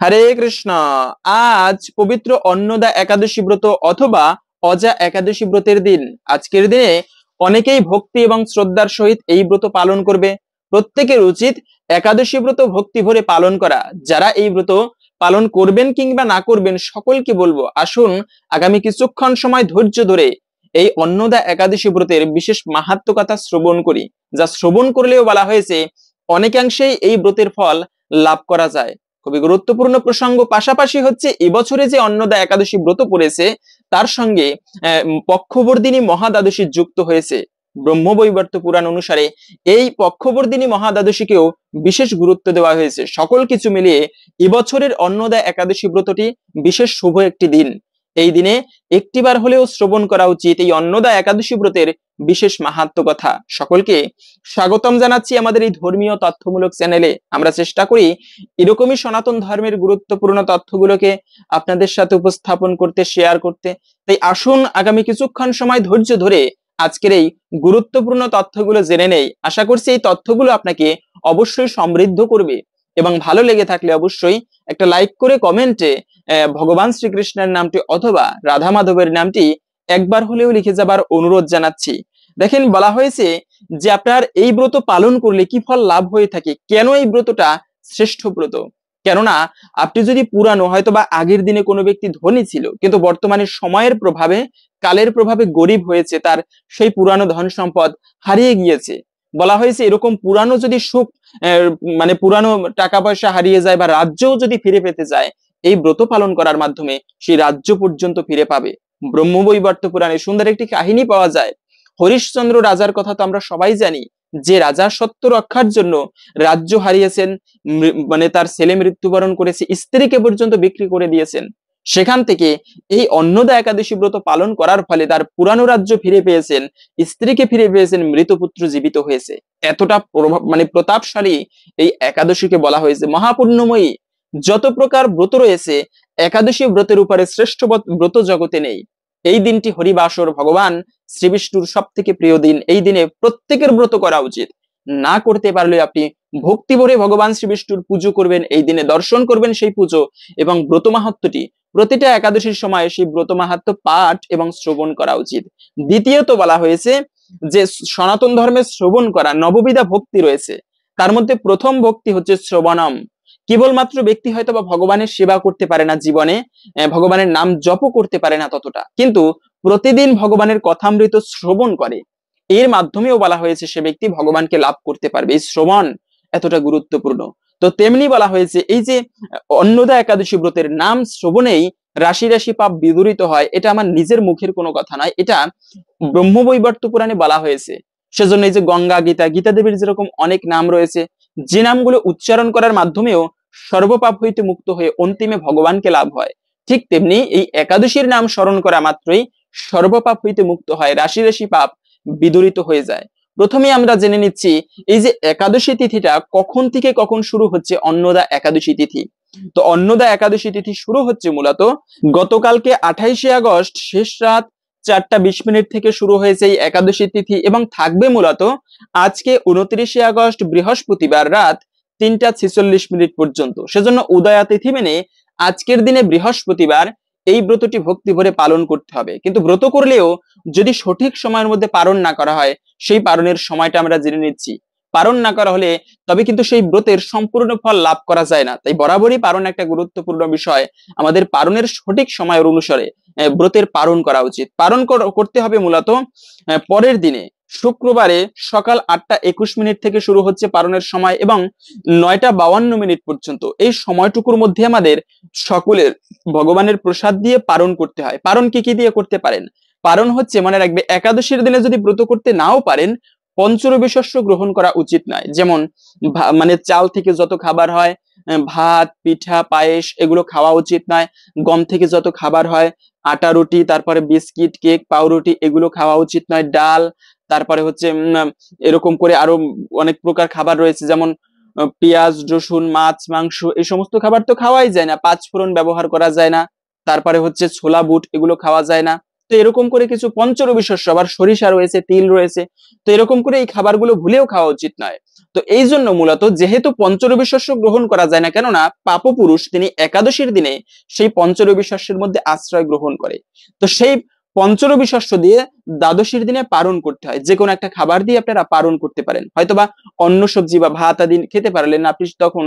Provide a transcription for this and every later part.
হরে কৃষ্ণ। আজ পবিত্র অন্নদা একাদশী ব্রত অথবা অজা একাদশী ব্রতের দিন। আজকের দিনে অনেকেই ভক্তি এবং শ্রদ্ধার সহিত এই ব্রত পালন করবে। প্রত্যেকের উচিত একাদশী ব্রত ভক্তি ভরে পালন করা। যারা এই ব্রত পালন করবেন কিংবা না করবেন, সকলকে বলবো আসুন আগামী কিছুক্ষণ সময় ধৈর্য ধরে এই অন্নদা একাদশী ব্রতের বিশেষ মাহাত্ম্য কথা শ্রবণ করি। যা শ্রবণ করলেও বলা হয়েছে অনেকাংশেই এই ব্রতের ফল লাভ করা যায়। খুবই গুরুত্বপূর্ণ প্রসঙ্গ। পাশাপাশি হচ্ছে এবছরে যে অন্নদা একাদশী ব্রত পড়েছে তার সঙ্গে পক্ষবর্ধিনী মহাদ্বাদশী যুক্ত হয়েছে। ব্রহ্মবৈবর্ত পুরাণ অনুসারে এই পক্ষবর্ধিনী মহাদ্বাদশীকেও বিশেষ গুরুত্ব দেওয়া হয়েছে। সকল কিছু মিলিয়ে এবছরের অন্নদা একাদশী ব্রতটি বিশেষ শুভ একটি দিন। এই দিনে একটিবার হলেও শ্রবণ করা উচিত এই অন্নদা একাদশী ব্রতের বিশেষ মাহাত্ম্য কথা। সকলকে স্বাগতম জানাচ্ছি আমাদের এই ধর্মীয় তথ্যমূলক চ্যানেলে। আমরা চেষ্টা করি এরকমই সনাতন ধর্মের গুরুত্বপূর্ণ তথ্যগুলোকে আপনাদের সাথে উপস্থাপন করতে, শেয়ার করতে। তাই আসুন আগামী কিছুক্ষণ সময় ধৈর্য ধরে আজকের এই গুরুত্বপূর্ণ তথ্যগুলো জেনে নেই। আশা করছি এই তথ্যগুলো আপনাকে অবশ্যই সমৃদ্ধ করবে এবং ভালো লেগে থাকলে অবশ্যই একটা লাইক করে কমেন্টে ভগবান শ্রীকৃষ্ণের নামটি অথবা রাধা মাধবের নামটি একবার হলেও লিখে যাবার অনুরোধ জানাচ্ছি। দেখেন, বলা হয়েছে যে আপনার এই ব্রত পালন করলে কি ফল লাভ হয়ে থাকে, কেন এই ব্রতটা শ্রেষ্ঠ ব্রত। কেননা আপনি যদি পুরানো হয়তো বা আগের দিনে কোনো ব্যক্তি ধনী ছিল কিন্তু বর্তমানে সময়ের প্রভাবে, কালের প্রভাবে গরিব হয়েছে, তার সেই পুরানো ধন সম্পদ হারিয়ে গিয়েছে। বলা হয়েছে এরকম পুরানো যদি সুখ মানে পুরানো টাকা পয়সা হারিয়ে যায় বা রাজ্যও যদি ফিরে পেতে যায়, এই ব্রত পালন করার মাধ্যমে সেই রাজ্য পর্যন্ত ফিরে পাবে। ব্রহ্মবৈবর্ত পুরাণে সুন্দর একটি কাহিনী পাওয়া যায়। হরিশ্চন্দ্র রাজার কথা তো আমরা সবাই জানি, যে রাজা সত্য রক্ষার জন্য রাজ্য হারিয়েছেন, মানে তার ছেলে মৃত্যুবরণ করেছে, স্ত্রীকে পর্যন্ত বিক্রি করে দিয়েছেন। সেখান থেকে এই অন্নদা একাদশী ব্রত পালন করার ফলে তার পুরানো রাজ্য ফিরে পেয়েছেন, স্ত্রীকে ফিরে পেয়েছেন, মৃতপুত্র জীবিত হয়েছে। এতটা মানে প্রতাপশালী এই একাদশীকে বলা হয়েছে মহাপুণ্যময়ী। যত প্রকার ব্রত রয়েছে একাদশী ব্রতের উপরে শ্রেষ্ঠ ব্রত জগতে নেই। এই দিনটি হরিবাসর, ভগবান শ্রী বিষ্ণুর সব থেকে প্রিয় দিন। এই দিনে প্রত্যেকের ব্রত করা উচিত। না করতে পারলে আপনি ভক্তি ভরে ভগবান শ্রী বিষ্ণুর পুজো করবেন, এই দিনে দর্শন করবেন সেই পুজো এবং ব্রত মাহাত্ম্যটি প্রতিটা একাদশীর সময় সেই ব্রত মাহাত্ম্য পাঠ এবং শ্রবণ করা উচিত। দ্বিতীয়ত বলা হয়েছে যে সনাতন ধর্মে শ্রবণ করা নববিধা ভক্তি রয়েছে। তার মধ্যে প্রথম ভক্তি হচ্ছে শ্রবণম। কেবলমাত্র ব্যক্তি হয়তো বা ভগবানের সেবা করতে পারে না জীবনে, ভগবানের নাম জপ করতে পারে না ততটা, কিন্তু প্রতিদিন ভগবানের কথামৃত শ্রবণ করে, এর মাধ্যমেও বলা হয়েছে সে ব্যক্তি ভগবানকে লাভ করতে পারবে। এই শ্রবণ এতটা গুরুত্বপূর্ণ। তো তেমনি বলা হয়েছে এই যে অন্নদা একাদশী ব্রতের নাম শ্রবণেই রাশি রাশি পাপ বিদূরিত হয়। এটা আমার নিজের মুখের কোনো কথা নয়, এটা ব্রহ্মবৈবর্ত পুরাণে বলা হয়েছে। সেজন্য এই যে গঙ্গা, গীতা, গীতা দেবীর যেরকম অনেক নাম রয়েছে, যে নামগুলো উচ্চারণ করার মাধ্যমেও সর্বপাপ হইতে মুক্ত হয়ে অন্তিমে ভগবানকে লাভ হয়, ঠিক তেমনি এই একাদশীর নাম স্মরণ করা মাত্রই সর্বপাপ হইতে মুক্ত হয়, রাশি রাশি পাপ বিদূরিত হয়ে যায়। প্রথমে আমরা জেনে নিচ্ছি এই যে একাদশী তিথিটা কখন থেকে কখন শুরু হচ্ছে। অন্নদা একাদশী তিথি, তো অন্নদা একাদশী তিথি শুরু হচ্ছে মূলত গতকালকে 28শে আগস্ট শেষ রাত 4:20 থেকে শুরু হয়েছে এই একাদশী তিথি এবং থাকবে মূলত আজকে 29শে আগস্ট বৃহস্পতিবার রাত 3:46 পর্যন্ত। সেজন্য উদয়া তিথি মেনে আজকের দিনে বৃহস্পতিবার এই ব্রতটি ভক্তি ভরে পালন করতে হবে। কিন্তু ব্রত করলেও যদি সঠিক সময়ের মধ্যে পালন না করা হয়, সেই পালনের সময়টা আমরা জেনে নিচ্ছি। পালন না করা হলে তবে কিন্তু সেই ব্রতের সম্পূর্ণ ফল লাভ করা যায় না। তাই বরাবরই পালন একটা গুরুত্বপূর্ণ বিষয়। আমাদের পালনের সঠিক সময়ের অনুসারে ব্রতের পালন করা উচিত। পালন করতে হবে মূলত পরের দিনে শুক্রবারে সকাল 8:21 থেকে শুরু হচ্ছে পালনের সময় এবং 9:52 পর্যন্ত। এই সময়টুকুর মধ্যে আমাদের সকলের ভগবানের প্রসাদ দিয়ে পালন করতে হয়। পালন কি কি দিয়ে করতে পারেন? পালন হচ্ছে, মনে রাখবে, একাদশীর দিনে যদি ব্রত করতে নাও পারেন, পঞ্চরবি শস্য গ্রহণ করা উচিত নয়। যেমন মানে চাল থেকে যত খাবার হয়, ভাত, পিঠা, পায়েস, এগুলো খাওয়া উচিত নয়। গম থেকে যত খাবার হয়, আটা রুটি, তারপরে বিস্কিট, কেক, পাউরুটি, এগুলো খাওয়া উচিত নয়। ডাল, তারপরে হচ্ছে এরকম করে আরো অনেক প্রকার খাবার রয়েছে, যেমন পেঁয়াজ, রসুন, মাছ, মাংস, এই সমস্ত খাবার তো খাওয়াই যায় না। পাঁচফোড়ন ব্যবহার করা যায় না। তারপরে হচ্ছে ছোলা বুট, এগুলো খাওয়া যায় না। তো এরকম করে কিছু পঞ্চরবি শস্য, আবার সরিষা রয়েছে, তিল রয়েছে, তো এরকম করে এই খাবারগুলো ভুলেও খাওয়া উচিত নয়। তো এই জন্য মূলত যেহেতু পঞ্চরবি শস্য গ্রহণ করা যায় না, কেননা পাপপুরুষ তিনি একাদশীর দিনে সেই পঞ্চরবি শস্যের মধ্যে আশ্রয় গ্রহণ করে, তো সেই পঞ্চরবি শস্য দিয়ে দ্বাদশীর দিনে পালন করতে হয়। যে কোনো একটা খাবার দিয়ে আপনারা পালন করতে পারেন, হয়তোবা অন্ন সবজি বা ভাত আদি খেতে পারলেন আপনি, তখন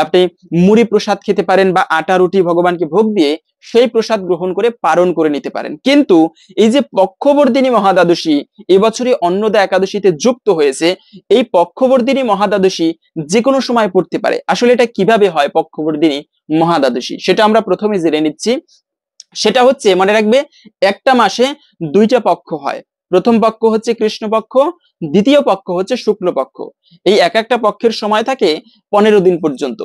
আপনি মুড়ি প্রসাদ খেতে পারেন বা আটা রুটি ভগবানকে ভোগ দিয়ে সেই প্রসাদ গ্রহণ করে পালন করে নিতে পারেন। কিন্তু এই যে পক্ষবর্ধিনী মহাদ্বাদশী এবছরই অন্নদা একাদশীতে যুক্ত হয়েছে, এই পক্ষবর্ধিনী মহাদ্বাদশী যে কোনো সময় পড়তে পারে। আসলে এটা কিভাবে হয় পক্ষবর্ধিনী মহাদ্বাদশী, সেটা আমরা প্রথমে জেনে নিচ্ছি। সেটা হচ্ছে, মনে রাখবে, একটা মাসে দুইটা পক্ষ হয়। প্রথম পক্ষ হচ্ছে কৃষ্ণপক্ষ, দ্বিতীয় পক্ষ হচ্ছে শুক্লপক্ষ। এই এক একটা পক্ষের সময় থাকে 15 দিন পর্যন্ত।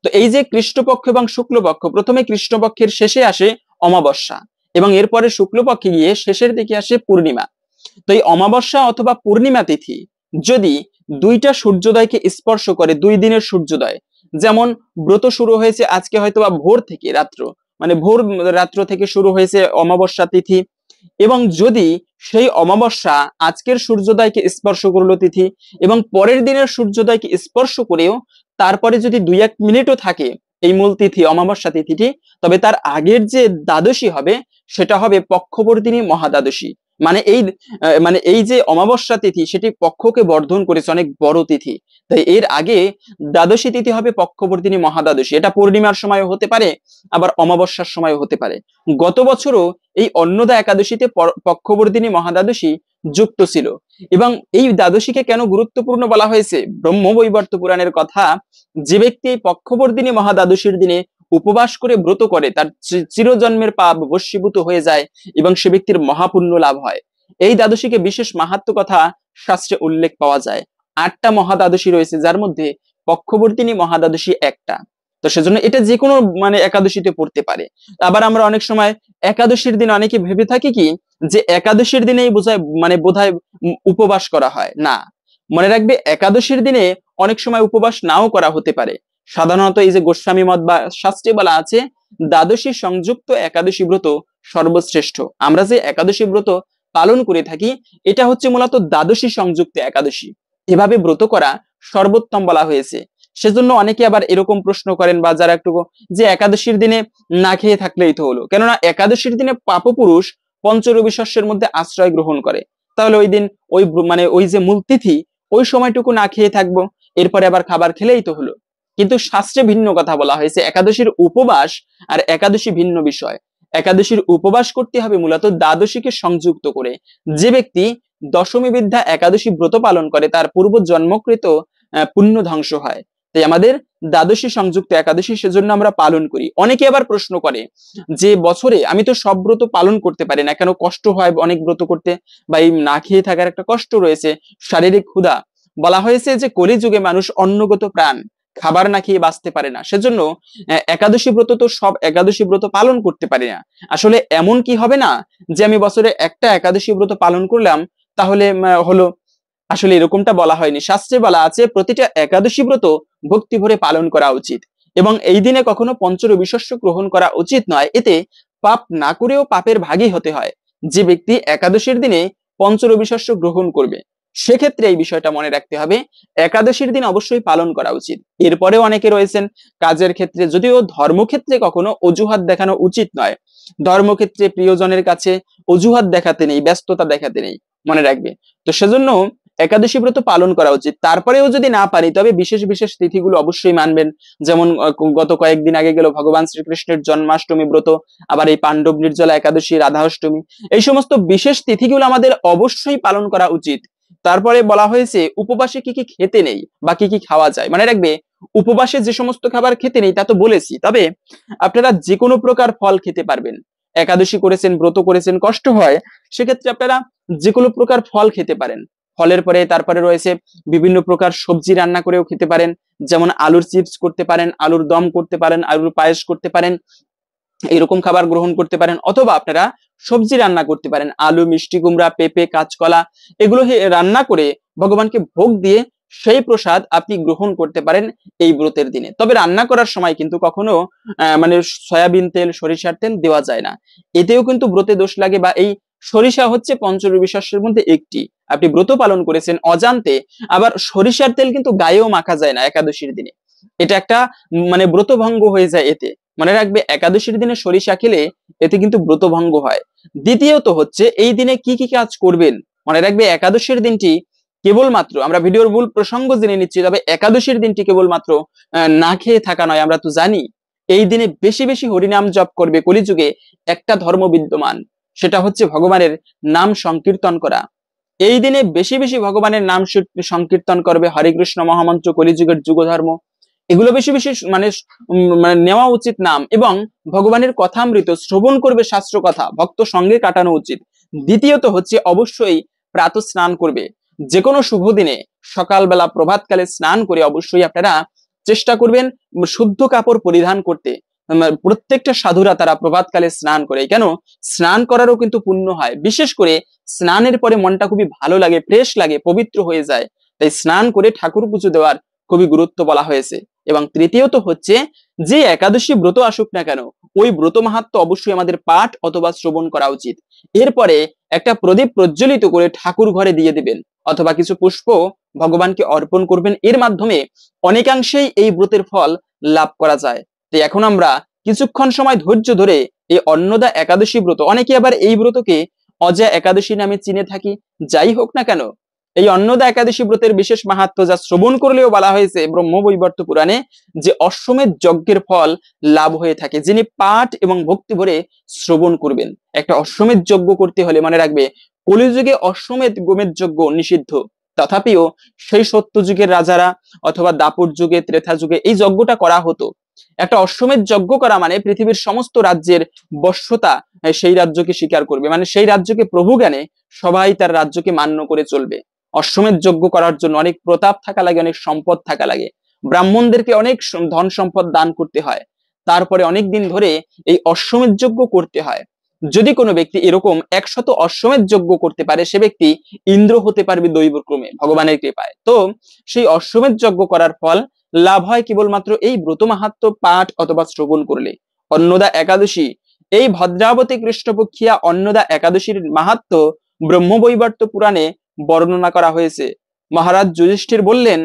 তো এই যে কৃষ্ণপক্ষ এবং শুক্লপক্ষ, প্রথমে কৃষ্ণপক্ষের শেষে আসে অমাবস্যা, এবং এরপরে শুক্লপক্ষে গিয়ে শেষের দিকে আসে পূর্ণিমা। তো এই অমাবস্যা অথবা পূর্ণিমা তিথি যদি দুইটা সূর্যোদয়কে স্পর্শ করে, 2 দিনের সূর্যোদয়, যেমন ব্রত শুরু হয়েছে আজকে হয়তোবা ভোর থেকে রাত্র, মানে ভোর রাত্র থেকে শুরু হয়েছে অমাবস্যা তিথি, এবং যদি সেই অমাবস্যা আজকের সূর্যোদয়কে স্পর্শ করলো তিথি, এবং পরের দিনের সূর্যোদয়কে স্পর্শ করেও তারপরে যদি 2-1 মিনিটও থাকে এই মূল তিথি অমাবস্যা তিথিটি, তবে তার আগের যে দ্বাদশী হবে সেটা হবে পক্ষবর্ধিনী মহাদ্বাদশী। মানে এই যে অমাবস্যা তিথি সেটি পক্ষকে বর্ধন করেছে, অনেক বড় তিথি। তাই এর আগে দ্বাদশী তিথি হবে পক্ষবর্ধিনী মহাদ্বাদশী। এটা পূর্ণিমার সময় হতে পারে, আবার অমাবস্যার সময় হতে পারে। গত বছরও এই অন্নদা একাদশীতে পক্ষবর্ধিনী মহাদ্বাদশী যুক্ত ছিল। এবং এই দ্বাদশীকে কেন গুরুত্বপূর্ণ বলা হয়েছে, ব্রহ্মবৈবর্ত পুরাণের কথা, যে ব্যক্তি এই পক্ষবর্ধিনী মহাদ্বাদশীর দিনে উপবাস করে ব্রত করে তার চিরজন্মের পাপ বশীভূত হয়ে যায় এবং সে ব্যক্তির মহাপুণ্য লাভ হয়। এই দ্বাদশীকে বিশেষ মাহাত্ম্য কথা শাস্ত্রে উল্লেখ পাওয়া যায়। 8টা মহাদ্বাদশী রয়েছে, যার মধ্যে পক্ষবর্ধিনী মহাদ্বাদশী একটা। তো সেজন্য এটা যে কোনো একাদশীতে পড়তে পারে। আবার আমরা অনেক সময় একাদশীর দিন অনেকে ভেবে থাকি কি যে একাদশীর দিনেই বোধহয় উপবাস করা হয় না। মনে রাখবে, একাদশীর দিনে অনেক সময় উপবাস নাও করা হতে পারে। সাধারণত এই যে গোস্বামী মত বা শাস্ত্রে বলা আছে, দ্বাদশী সংযুক্ত একাদশী ব্রত সর্বশ্রেষ্ঠ। আমরা যে একাদশী ব্রত পালন করে থাকি এটা হচ্ছে মূলত দ্বাদশী সংযুক্ত একাদশী, এভাবে ব্রত করা সর্বোত্তম বলা হয়েছে। সেজন্য অনেকে আবার এরকম প্রশ্ন করেন, বা যারা একটু, যে একাদশীর দিনে না খেয়ে থাকলেই তো হলো, কেননা একাদশীর দিনে পাপপুরুষ পঞ্চরবি শস্যের মধ্যে আশ্রয় গ্রহণ করে, তাহলে ওই দিন ওই যে মূল তিথি ওই সময়টুকু না খেয়ে থাকবো, এরপরে আবার খাবার খেলেই তো হলো। কিন্তু শাস্ত্রে ভিন্ন কথা বলা হয়েছে। একাদশীর উপবাস আর একাদশী ভিন্ন বিষয়। একাদশীর উপবাস করতে হবে মূলত দ্বাদশীকে সংযুক্ত করে। যে ব্যক্তি দশমী বিদ্যা একাদশী ব্রত পালন করে তার পূর্ব জন্মকৃত পুণ্য ধ্বংস হয়। তাই আমাদের দ্বাদশী সংযুক্ত একাদশী সেজন্য আমরা পালন করি। অনেকে আবার প্রশ্ন করে যে বছরে আমি তো সব ব্রত পালন করতে পারি না, কেন কষ্ট হয় অনেক ব্রত করতে, বা এই না খেয়ে থাকার একটা কষ্ট রয়েছে, শারীরিক ক্ষুধা। বলা হয়েছে যে কলিযুগে মানুষ অন্নগত প্রাণ, খাবার না খেয়ে বাঁচতে পারে না, সেজন্য একাদশী ব্রত তো সব একাদশী ব্রত পালন করতে পারি না। আসলে এমন কি হবে না যে আমি বছরে একটা একাদশী ব্রত পালন করলাম তাহলে হলো, আসলে এরকমটা বলা হয়নি। শাস্ত্রে বলা আছে প্রতিটা একাদশী ব্রত ভক্তি ভরে পালন করা উচিত, এবং এই দিনে কখনো পঞ্চরবি শস্য গ্রহণ করা উচিত নয়। এতে পাপ না করেও পাপের ভাগী হতে হয়। যে ব্যক্তি একাদশীর দিনে পঞ্চরবি শস্য গ্রহণ করবে সেক্ষেত্রে এই বিষয়টা মনে রাখতে হবে, একাদশীর দিন অবশ্যই পালন করা উচিত। এরপরেও অনেকে রয়েছেন কাজের ক্ষেত্রে, যদিও ধর্মক্ষেত্রে কখনো অজুহাত দেখানো উচিত নয়। ধর্মক্ষেত্রে প্রিয়জনের কাছে অজুহাত দেখাতে নেই, ব্যস্ততা দেখাতে নেই, মনে রাখবে। তো সেজন্য একাদশী ব্রত পালন করা উচিত। তারপরেও যদি না পারি তবে বিশেষ বিশেষ তিথিগুলো অবশ্যই মানবেন। যেমন গত কয়েকদিন আগে গেল ভগবান শ্রীকৃষ্ণের জন্মাষ্টমী ব্রত, আবার এই পাণ্ডব নির্জলা একাদশী, রাধাষ্টমী, এই সমস্ত বিশেষ তিথিগুলো আমাদের অবশ্যই পালন করা উচিত। তারপরে বলা হয়েছে উপবাসে কি কি খেতে নেই বা কি কি খাওয়া যায়। মনে রাখবে, উপবাসে যে সমস্ত খাবার খেতে নেই তা তো বলেছি, তবে আপনারা যে কোনো প্রকার ফল খেতে পারবেন। একাদশী করেছেন, ব্রত করেছেন, কষ্ট হয়, সেক্ষেত্রে আপনারা যে কোনো প্রকার ফল খেতে পারেন। ফলের পরে তারপরে রয়েছে বিভিন্ন প্রকার সবজি রান্না করেও খেতে পারেন, যেমন আলুর চিপস করতে পারেন, আলুর দম করতে পারেন, আলুর পায়েস করতে পারেন, এরকম খাবার গ্রহণ করতে পারেন। অথবা আপনারা সবজি রান্না করতে পারেন, আলু, মিষ্টি কুমড়া, পেঁপে, কাঁচকলা, এগুলো রান্না করে ভগবানকে ভোগ দিয়ে সেই প্রসাদ আপনি গ্রহণ করতে পারেন এই ব্রতের দিনে। তবে রান্না করার সময় কিন্তু কখনো মানে সয়াবিন তেল, সরিষার তেল দেওয়া যায় না, এতেও কিন্তু ব্রতে দোষ লাগে। বা এই সরিষা হচ্ছে পঞ্চরবি শস্যের মধ্যে একটি, আপনি ব্রত পালন করেছেন অজান্তে, আবার সরিষার তেল কিন্তু গায়েও মাখা যায় না একাদশীর দিনে, এটা একটা মানে ব্রতভঙ্গ হয়ে যায় এতে। মনে রাখবে, একাদশীর দিনে সরিষা খেলে এতে কিন্তু ব্রতভঙ্গ হয়। দ্বিতীয়ত হচ্ছে এই দিনে কি কি কাজ করবেন। মনে রাখবে, একাদশীর দিনটি কেবলমাত্র, আমরা ভিডিওর মূল প্রসঙ্গ জেনে নিচ্ছি, তবে একাদশীর দিনটি কেবলমাত্র না খেয়ে থাকা নয়। আমরা তো জানি এই দিনে বেশি বেশি হরিনাম জপ করবে। কলিযুগে একটা ধর্ম বিদ্যমান, সেটা হচ্ছে ভগবানের নাম সংকীর্তন করা। এই দিনে বেশি বেশি ভগবানের নাম সংকীর্তন করবে, হরে কৃষ্ণ মহামন্ত্র কলিযুগের যুগ ধর্ম, এগুলো বেশি বেশি মানে নেওয়া উচিত নাম, এবং ভগবানের কথামৃত শ্রবণ করবে, শাস্ত্র কথা ভক্ত সঙ্গে কাটানো উচিত। দ্বিতীয়ত হচ্ছে অবশ্যই প্রাতঃ স্নান করবে। যে কোনো শুভ দিনে সকালবেলা প্রভাতকালে স্নান করে অবশ্যই আপনারা চেষ্টা করবেন শুদ্ধ কাপড় পরিধান করতে। প্রত্যেকটা সাধুরা তারা প্রভাতকালে স্নান করে, কেন স্নান করারও কিন্তু পুণ্য হয়। বিশেষ করে স্নানের পরে মনটা খুবই ভালো লাগে, ফ্রেশ লাগে, পবিত্র হয়ে যায়। তাই স্নান করে ঠাকুর পুজো দেওয়ার খুবই গুরুত্ব বলা হয়েছে। এবং তৃতীয়ত হচ্ছে, যে একাদশী ব্রত আসুক না কেন, ওই ব্রত মাহাত্ম্য অবশ্যই আমাদের পাঠ অথবা শ্রবণ করা উচিত। এরপরে একটা প্রদীপ প্রজ্বলিত করে ঠাকুর ঘরে দিয়ে দিবেন, অথবা কিছু পুষ্প ভগবানকে অর্পণ করবেন। এর মাধ্যমে অনেকাংশেই এই ব্রতের ফল লাভ করা যায়। তো এখন আমরা কিছুক্ষণ সময় ধৈর্য ধরে এই অন্নদা একাদশী ব্রত, অনেকে আবার এই ব্রতকে অজা একাদশী নামে চিনে থাকি, যাই হোক না কেন, এই অন্নদা একাদশী ব্রতের বিশেষ মাহাত্ম্য যা শ্রবণ করলেও বলা হয়েছে ব্রহ্মবৈবর্ত পুরাণে, যে অশ্বমেধ যজ্ঞের ফল লাভ হয়ে থাকে যিনি পাঠ এবং ভক্তি ভরে শ্রবণ করবেন। একটা অশ্বমেধ যজ্ঞ করতে হলে মনে রাখবে, কলিযুগে অশ্বমেধ গোমেধ যজ্ঞ নিষিদ্ধ, তথাপিও সেই সত্যযুগের রাজারা অথবা দাপর যুগে, ত্রেতা যুগে এই যজ্ঞটা করা হতো। একটা অশ্বমেধ যজ্ঞ করা মানে পৃথিবীর সমস্ত রাজ্যের বশ্যতা সেই রাজ্যকে স্বীকার করবে, মানে সেই রাজ্যকে প্রভু জ্ঞানে সবাই তার রাজ্যকে মান্য করে চলবে। অশ্বমেধ যজ্ঞ করার জন্য অনেক প্রতাপ থাকা লাগে, অনেক সম্পদ থাকা লাগে, ব্রাহ্মণদেরকে অনেক ধন সম্পদ দান করতে হয়, তারপরে অনেক দিন ধরে এই অশ্বমেধ যজ্ঞ করতে হয়। যদি কোনো ব্যক্তি এরকম 100 অশ্বমেধ যজ্ঞ করতে পারে, সে ব্যক্তি ইন্দ্র হতে পারবে দৈবক্রমে ভগবানের কৃপায়। তো সেই অশ্বমেধ যজ্ঞ করার ফল লাভ হয় কেবলমাত্র এই ব্রত মাহাত্ম্য পাঠ অথবা শ্রবণ করলে। অন্নদা একাদশী, এই ভদ্রাবতী কৃষ্ণপক্ষিয়া অন্নদা একাদশীর মাহাত্ম্য ব্রহ্মবৈবর্ত পুরাণে বর্ণনা করা হয়েছে। মহারাজ যুধিষ্ঠির বললেন,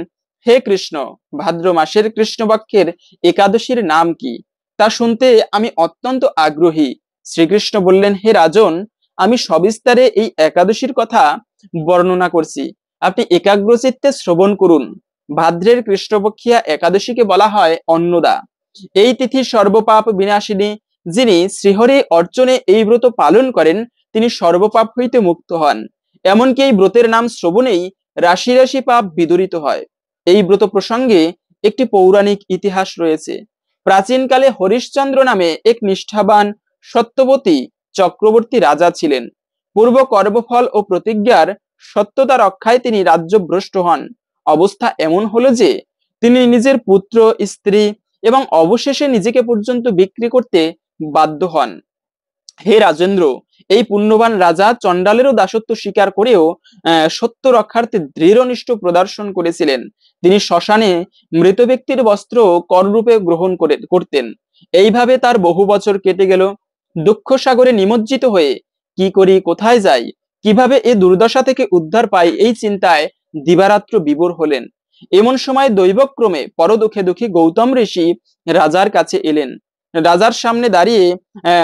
হে কৃষ্ণ, ভাদ্র মাসের কৃষ্ণপক্ষের একাদশীর নাম কি, তা শুনতে আমি অত্যন্ত আগ্রহী। শ্রীকৃষ্ণ বললেন, হে রাজন, আমি সবিস্তারে এই একাদশীর কথা বর্ণনা করছি, আপনি একাগ্রচিত্তে শ্রবণ করুন। ভাদ্রের কৃষ্ণপক্ষিয়া একাদশীকে বলা হয় অন্নদা। এই তিথি সর্বপাপ বিনাশিনী, যিনি শ্রীহরি অর্চনে এই ব্রত পালন করেন তিনি সর্বপাপ হইতে মুক্ত হন। এমনকি এই ব্রতের নাম শ্রবণেই রাশি রাশি পাপ বিদরিত হয়। এই ব্রত প্রসঙ্গে একটি পৌরাণিক ইতিহাস রয়েছে। প্রাচীনকালে হরিশ্চন্দ্র নামে এক নিষ্ঠাবান সত্যবতী চক্রবর্তী রাজা ছিলেন। পূর্ব কর্মফল ও প্রতিজ্ঞার সত্যতা রক্ষায় তিনি রাজ্যভ্রষ্ট হন। অবস্থা এমন হলো যে তিনি নিজের পুত্র, স্ত্রী এবং অবশেষে নিজেকে পর্যন্ত বিক্রি করতে বাধ্য হন। হে রাজেন্দ্র, এই পুণ্যবান রাজা চণ্ডালেরও দাসত্ব স্বীকার করেও সত্য রক্ষার্থে দৃঢ়নিষ্ঠ প্রদর্শন করেছিলেন। তিনি শ্মশানে মৃত ব্যক্তির বস্ত্র কররূপে গ্রহণ করতেন। এইভাবে তার বহু বছর কেটে গেল। দুঃখ সাগরে নিমজ্জিত হয়ে কি করি, কোথায় যাই, কিভাবে এই দুর্দশা থেকে উদ্ধার পাই, এই চিন্তায় দিবারাত্র বিভোর হলেন। এমন সময় দৈবক্রমে পরদুঃখে দুঃখী গৌতম ঋষি রাজার কাছে এলেন। রাজার সামনে দাঁড়িয়ে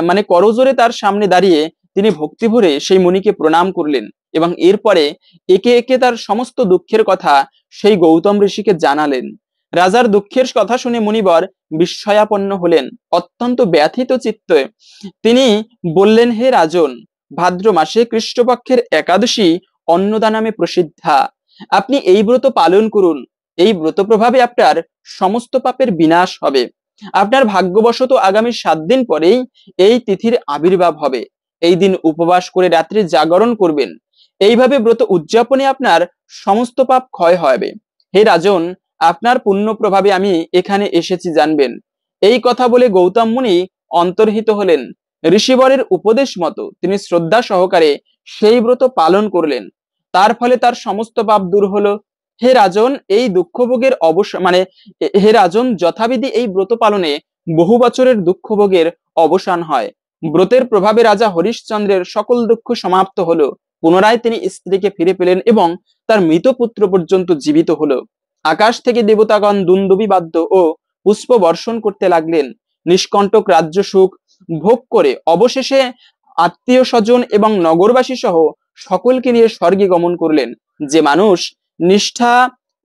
মানে করজোরে তার সামনে দাঁড়িয়ে তিনি ভক্তি ভরে সেই মুনিকে প্রণাম করলেন, এবং এরপরে একে একে তার সমস্ত দুঃখের কথা সেই গৌতম ঋষিকে জানালেন। রাজার দুঃখের কথা শুনে মুনিবর বিস্ময়াপন্ন হলেন। অত্যন্ত ব্যথিত চিত্তে তিনি বললেন, হে রাজন, ভাদ্র মাসে কৃষ্ণপক্ষের একাদশী অন্নদা নামে প্রসিদ্ধা। আপনি এই ব্রত পালন করুন। এই ব্রত প্রভাবে আপনার সমস্ত পাপের বিনাশ হবে। আপনার ভাগ্যবশত আগামী 7 দিন পরেই এই তিথির আবির্ভাব হবে। এই দিন উপবাস করে রাত্রি জাগরণ করবেন। এইভাবে ব্রত উদযাপনে আপনার সমস্ত পাপ ক্ষয় হবে। হে রাজন, আপনার পুণ্য প্রভাবে আমি এখানে এসেছি জানবেন। এই কথা বলে গৌতম মুনি অন্তর্হিত হলেন। ঋষিবরের উপদেশ মতো তিনি শ্রদ্ধা সহকারে সেই ব্রত পালন করলেন। তার ফলে তার সমস্ত পাপ দূর হলো। হে রাজন, এই দুঃখভোগের হে রাজন, যথাবিধি এই ব্রত পালনে বহু বছরের দুঃখভোগের অবসান হয়। ব্রতের প্রভাবে রাজা হরিশ্চন্দ্রের সকল দুঃখ সমাপ্ত হলো। পুনরায় তিনি স্ত্রীকে ফিরে পেলেন এবং তার মৃত পুত্র পর্যন্ত জীবিত হলো। আকাশ থেকে দেবতাগণ দুন্দুভি বাদ্য ও পুষ্প বর্ষণ করতে লাগলেন। নিষ্কণ্টক রাজ্য সুখ ভোগ করে অবশেষে আত্মীয় স্বজন এবং নগরবাসী সহ সকলকে নিয়ে স্বর্গে গমন করলেন। যে মানুষ নিষ্ঠা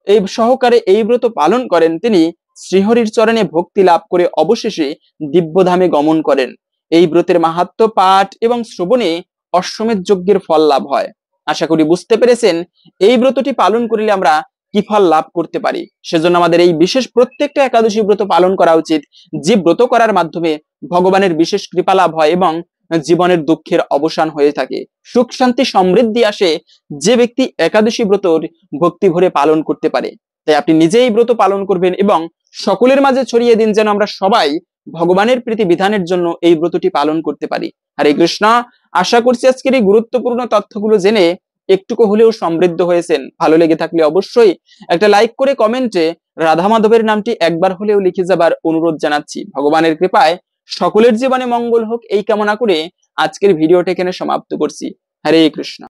এই সহকারে এই ব্রত পালন করেন, তিনি শ্রীহরির চরণে ভক্তি লাভ করে অবশেষে দিব্যধামে গমন করেন। এই ব্রতের মাহাত্ম্য পাঠ এবং শ্রবণে অশ্বমেধ যজ্ঞের ফল লাভ হয়। আশা করি বুঝতে পেরেছেন এই ব্রতটি পালন করলে আমরা কি ফল লাভ করতে পারি। সেজন্য আমাদের এই বিশেষ প্রত্যেকটা একাদশী ব্রত পালন করা উচিত, যে ব্রত করার মাধ্যমে ভগবানের বিশেষ কৃপা লাভ হয় এবং জীবনের দুঃখের অবসান হয়ে থাকে, সুখ শান্তি সমৃদ্ধি আসে যে ব্যক্তি একাদশী ব্রত ভক্তি ভরে পালন করতে পারে। তাই আপনি নিজেই ব্রত পালন করবেন এবং সকলের মাঝে ছড়িয়ে দিন, যেন আমরা সবাই ভগবানের প্রীতি বিধানের জন্য এই ব্রতটি পালন করতে পারি। হরে কৃষ্ণ। আশা করছি আজকের এই গুরুত্বপূর্ণ তথ্যগুলো জেনে একটুকু হলেও সমৃদ্ধ হয়েছেন। ভালো লেগে থাকলে অবশ্যই একটা লাইক করে কমেন্টে রাধা মাধবের নামটি একবার হলেও লিখে যাবার অনুরোধ জানাচ্ছি। ভগবানের কৃপায় সকলের জীবনে মঙ্গল হোক এই কামনা করে আজকের ভিডিওটা এখানে সমাপ্ত করছি। হরে কৃষ্ণ।